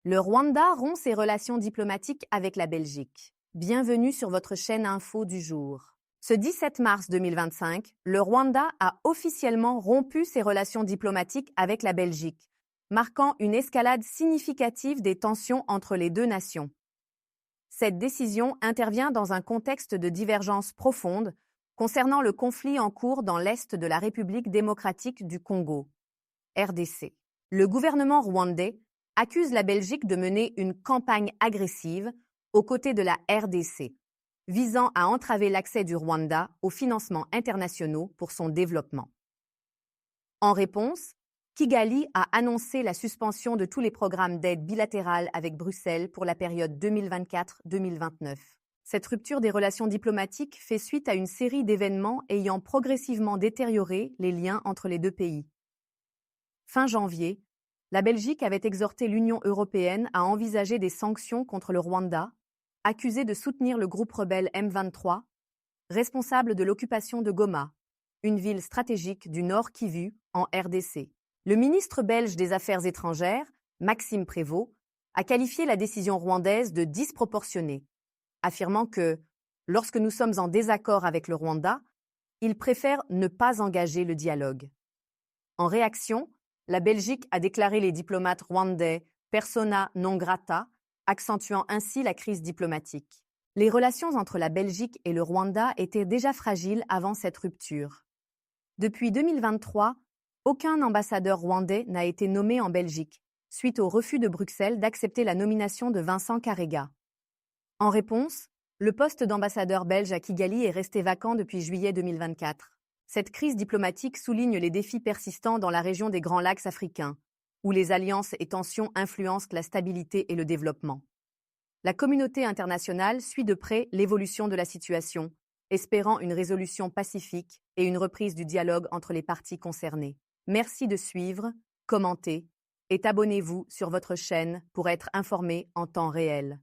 Le Rwanda rompt ses relations diplomatiques avec la Belgique. Bienvenue sur votre chaîne info du jour. Ce 17 mars 2025, le Rwanda a officiellement rompu ses relations diplomatiques avec la Belgique, marquant une escalade significative des tensions entre les deux nations. Cette décision intervient dans un contexte de divergence profonde concernant le conflit en cours dans l'est de la République démocratique du Congo, RDC. Le gouvernement rwandais accuse la Belgique de mener une campagne agressive aux côtés de la RDC, visant à entraver l'accès du Rwanda aux financements internationaux pour son développement. En réponse, Kigali a annoncé la suspension de tous les programmes d'aide bilatérale avec Bruxelles pour la période 2024-2029. Cette rupture des relations diplomatiques fait suite à une série d'événements ayant progressivement détérioré les liens entre les deux pays. Fin janvier, la Belgique avait exhorté l'Union européenne à envisager des sanctions contre le Rwanda, accusé de soutenir le groupe rebelle M23, responsable de l'occupation de Goma, une ville stratégique du Nord Kivu, en RDC. Le ministre belge des Affaires étrangères, Maxime Prévost, a qualifié la décision rwandaise de disproportionnée, affirmant que, lorsque nous sommes en désaccord avec le Rwanda, il préfère ne pas engager le dialogue. En réaction, la Belgique a déclaré les diplomates rwandais persona non grata, accentuant ainsi la crise diplomatique. Les relations entre la Belgique et le Rwanda étaient déjà fragiles avant cette rupture. Depuis 2023, aucun ambassadeur rwandais n'a été nommé en Belgique, suite au refus de Bruxelles d'accepter la nomination de Vincent Karega. En réponse, le poste d'ambassadeur belge à Kigali est resté vacant depuis juillet 2024. Cette crise diplomatique souligne les défis persistants dans la région des Grands Lacs africains, où les alliances et tensions influencent la stabilité et le développement. La communauté internationale suit de près l'évolution de la situation, espérant une résolution pacifique et une reprise du dialogue entre les parties concernées. Merci de suivre, commenter et abonnez-vous sur votre chaîne pour être informé en temps réel.